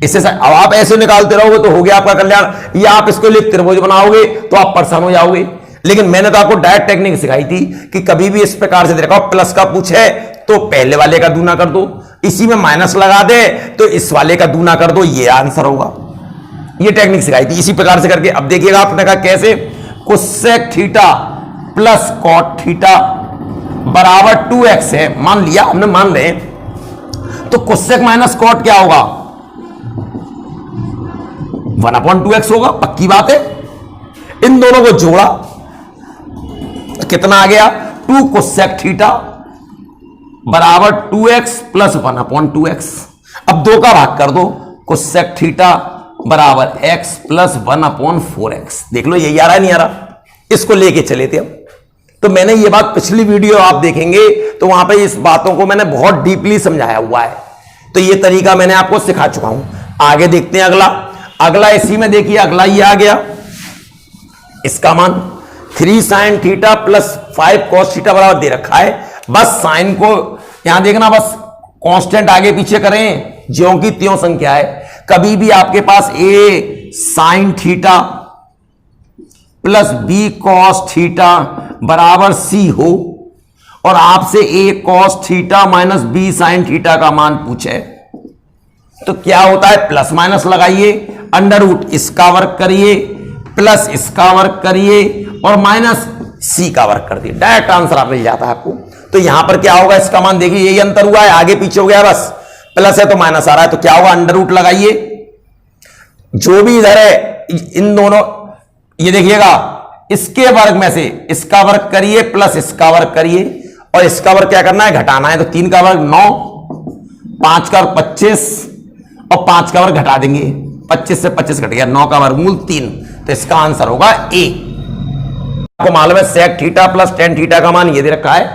इससे अब आप ऐसे निकालते रहोगे तो हो गया आपका कल्याण, या आप इसको लिए त्रिभुज बनाओगे तो आप परेशान हो जाओगे। लेकिन मैंने तो आपको डायरेक्ट टेक्निक सिखाई थी कि कभी भी इस प्रकार से देखो, प्लस का पूछे तो पहले वाले का दूना कर दो, इसी में माइनस लगा दे तो इस वाले का दूना कर दो, ये आंसर होगा। ये टेक्निक सिखाई थी, इसी प्रकार से करके। अब देखिएगा आपने कहा कैसे? Cosec theta plus cot theta बराबर 2x है, मान लिया हमने, मान रहे, तो कोसेक माइनस कॉट क्या होगा? 1/2x होगा, पक्की बात है। इन दोनों को जोड़ा तो कितना आ गया? 2 कोसेक थीटा बराबर 2x प्लस 1/2x। अब 2 का भाग कर दो, कोसेक थीटा बराबर x प्लस 1/4x। देख लो यही आ रहा है, नहीं आ रहा? इसको लेके चले थे। अब तो मैंने ये बात पिछली वीडियो आप देखेंगे तो वहां पे इस बातों को मैंने बहुत डीपली समझाया हुआ है, तो ये तरीका मैंने आपको सिखा चुका हूं। आगे देखते हैं अगला इसी में देखिए, अगला ये आ गया, इसका मान 3 sin theta plus 5 cos theta बराबर दे रखा है। बस साइन को यहां देखना, बस कांस्टेंट आगे पीछे करें, ज्यों की त्यों संख्या है। कभी भी आपके पास a sin theta plus b cos theta बराबर c हो और आपसे a cos theta minus b sin theta का मान पूछे तो क्या होता है? प्लस माइनस लगाइए, अंडर रूट इसका वर्ग करिए, प्लस इसका वर्ग करिए और माइनस c का वर्ग कर दिए, डायरेक्ट आंसर आप मिल जाता है आपको। तो यहां पर क्या होगा? इसका मान देखिए, यही अंतर हुआ है, आगे पीछे हो गया, बस प्लस है तो माइनस आ रहा है, तो क्या होगा? अंडर रूट लगाइए, जो भी इधर है इन दोनों, ये देखिएगा, इसके वर्ग में से इसका वर्ग करिए प्लस इसका वर्ग करिए, और इसका वर्ग क्या करना है? घटाना है। तो 3 का वर्ग 9, 5 का वर्ग 25 और 5 का वर्ग घटा देंगे 25 से 25 कट गया, 9 का वर्गमूल 3, तो इसका आंसर होगा ए। आपको मालूम है sec theta plus tan theta का मान ये दे रखा है,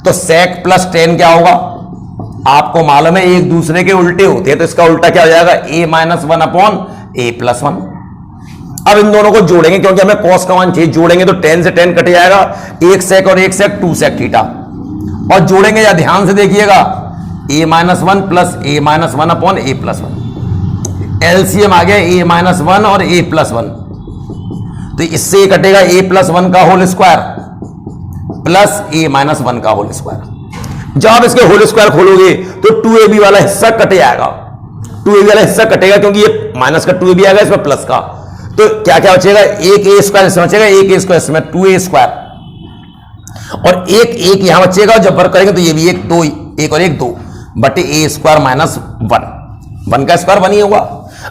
तो सेक प्लस टेन क्या होगा, आपको मालूम है एक दूसरे के उल्टे होते हैं, तो इसका उल्टा क्या हो जाएगा, ए माइनस वन अपॉन ए प्लस वन। अब इन दोनों को जोड़ेंगे क्योंकि हमें कॉस का मान चाहिए, जोड़ेंगे तो 10 से 10 कट जाएगा, एक सेक और एक सेक 2 सेक थीटा, और जोड़ेंगे या ध्यान से देखिएगा ए माइनस वन प्लस ए माइनस वन अपॉन ए प्लस वन, एलसीएम आ गया ए माइनस वन और ए प्लस वन, तो इससे ये कटेगा ए प्लस वन का होल स्क्वायर प्लस ए माइनस वन का होल स्क्वायर। जब आप इसके होल स्क्वायर खोलोगे तो 2ab वाला हिस्सा कट जाएगा, 2ab वाला हिस्सा कटेगा क्योंकि ये माइनस का 2ab आएगा इसमें प्लस का, तो क्या क्या बचेगा, एक ए स्क्वायर इसमें बचेगा, एक ए स्क्वायर इसमें 2a स्क्वायर, और एक यहां बचेगा, जब वर्क करेंगे तो ये भी एक, दो एक और एक 2 बटे ए स्क्वायर माइनस वन का स्क्वायर 1 ही होगा।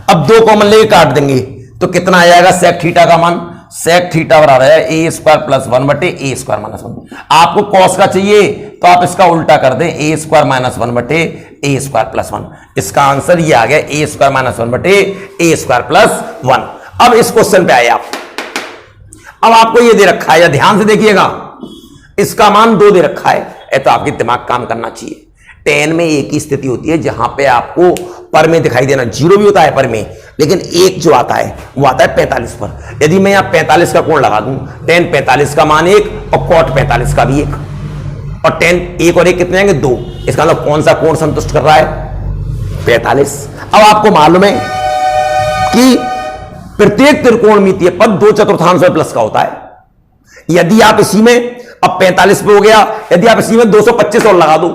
अब 2 कॉमन लेके काट देंगे तो कितना आ जाएगा, सेक थीटा का मान, सेक थीटा बराबर है ए स्क्वायर प्लस 1 बटे ए स्क्वायर माइनस 1। आपको कॉस का चाहिए तो आप इसका उल्टा कर दें, ए स्क्वायर माइनस 1 बटे ए स्क्वायर प्लस 1। इसका आंसर ये आ गया ए स्क्वायर माइनस 1 बटे ए स्क्वायर प्लस 1। अब इस क्वेश्चन पे आए आप, अब आपको ये दे रखा है, या ध्यान से देखिएगा, इसका मान 2 दे रखा है, तो आपके दिमाग काम करना चाहिए। 10 में एक ही स्थिति होती है जहां पे आपको पर में दिखाई देना, 0 भी होता है पर में, लेकिन एक जो आता है वो आता है 45 पर। यदि मैं यहां 45 का कोण लगा दूं, tan 45 का मान 1 और cot 45 का भी 1, और tan 1 और 1 कितने आएंगे, 2। इसका मतलब कौन सा कोण संतुष्ट कर रहा है, 45। अब आपको मालूम है कि प्रत्येक त्रिकोणमितीय पद 2/4 प्लस का होता है। यदि आप इसी में, अब 45 पे हो गया, यदि आप इसी में 225 और लगा दो,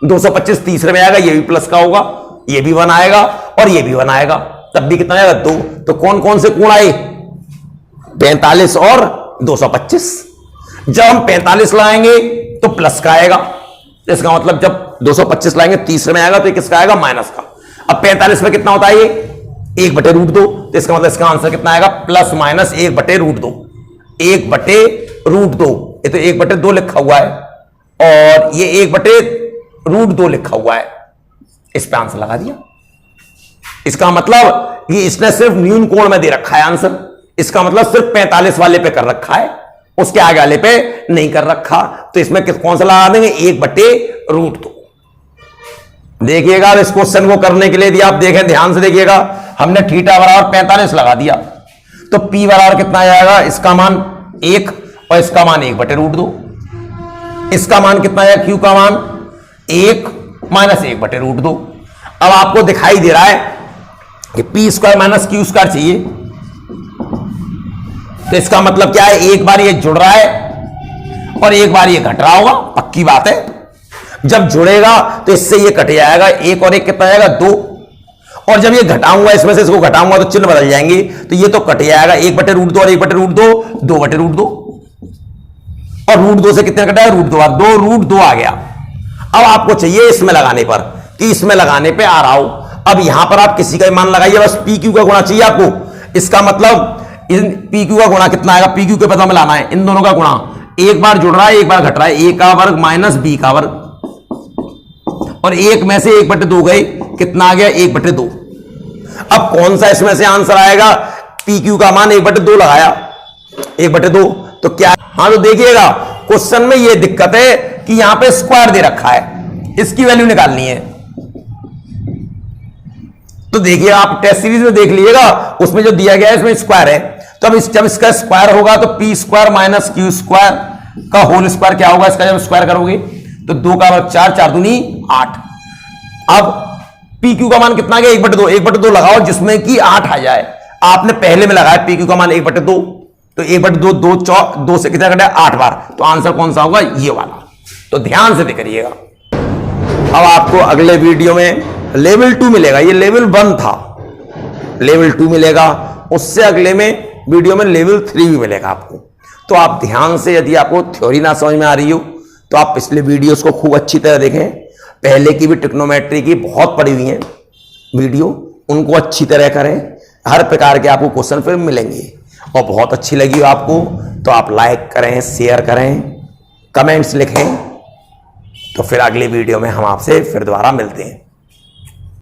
225 तीसरे में आएगा, ये भी प्लस का होगा, ये भी 1 आएगा और ये भी 1 आएगा, तब भी कितना आएगा, 2। तो कौन कौन से कोण आए, 45 और 225। जब हम 45 लाएंगे तो प्लस का आएगा, इसका मतलब जब 225 लाएंगे तीसरे में आएगा तो किसका आएगा, माइनस का। अब 45 में कितना होता है ये, 1/√2, तो इसका मतलब इसका आंसर कितना आएगा, प्लस माइनस 1/√2, 1/√2। ये तो 1/2 लिखा हुआ है और ये 1/√2 लिखा हुआ है, इस पे आंसर लगा दिया। इसका मतलब ये इसने सिर्फ न्यून कोण में दे रखा है आंसर, इसका मतलब सिर्फ 45 वाले पे कर रखा है, उसके आगे वाले पे नहीं कर रखा, तो इसमें कौन सा लगा देंगे, 1/√2। देखिएगा इस क्वेश्चन को करने के लिए यदि आप देखें, ध्यान से देखिएगा, हमने थीटा बराबर 45 लगा दिया, तो P बराबर कितना आएगा, इसका मान 1 और इसका मान 1/√2। इसका मान कितना आएगा, Q का मान 1 माइनस 1/√2। अब आपको दिखाई दे रहा है कि P square minus Q square चाहिए, तो इसका मतलब क्या है, एक बार ये जुड़ रहा है और एक बार ये घट रहा होगा, पक्की बात है। जब जुड़ेगा तो इससे ये कट जाएगा, 1 और 1 कितना आएगा, 2, और जब ये घटाऊंगा, इसमें से इसको घटाऊंगा तो चिन्ह बदल जाएंगे, तो ये तो कट जाएगा, 1/√2 और 1/√2 2/√2, और √2 से कितने कटा है, √2 आ गया। अब आपको चाहिए इसमें लगाने पर, कि इसमें लगाने पे आ रहा हो, अब यहां पर आप किसी का मान लगाइए, बस PQ का गुणा चाहिए आपको। इसका मतलब इन PQ का गुणा कितना आएगा, PQ के पता में लाना है, इन दोनों का गुणा, एक बार जुड़ रहा है एक बार घट रहा है, A का वर्ग माइनस B का वर्ग, और 1 में से 1/2 गए, कितना आ गया, 1/2। अब कौन सा इसमें से आंसर आएगा, PQ का मान 1/2 लगाया, 1/2, तो क्या, हाँ तो देखिएगा क्वेश्चन में ये दिक्कत है कि यहां पे स्क्वायर दे रखा है, इसकी वैल्यू निकालनी है। तो देखिए आप टेस्ट सीरीज में देख लीजिएगा, उसमें जो दिया गया है इसमें स्क्वायर है, तो अब जब इसका स्क्वायर होगा तो P square minus Q square का होल स्क्वायर क्या होगा, इसका जब स्क्वायर करोगे तो 2 का वर्ग 4, 4 दूनी 8। अब PQ का मान कितना गया, 1/2, 1/2 लगाओ जिसमें कि 8 आ जाए। आपने पहले में लगाया PQ का मान 1/2, तो 1/2 2 से कितना कटा, 8 बार, तो आंसर कौन सा होगा, ये वाला। तो ध्यान से देखिएगा। अब आपको अगले वीडियो में लेवल 2 मिलेगा, ये लेवल 1 था, लेवल 2 मिलेगा, उससे अगले में वीडियो में लेवल 3 भी मिलेगा आपको। तो आप ध्यान से, यदि आपको थ्योरी ना समझ में आ रही हो तो आप पिछले वीडियोस को खूब अच्छी तरह देखें, पहले की भी ट्रिग्नोमेट्री की बहुत पड़ी हुई है वीडियो, उनको अच्छी तरह करें, हर प्रकार के आपको क्वेश्चन फिर मिलेंगे। और बहुत अच्छी लगी हो आपको तो आप लाइक करें, शेयर करें, कमेंट्स लिखें, तो फिर अगली वीडियो में हम आपसे फिर दोबारा मिलते हैं।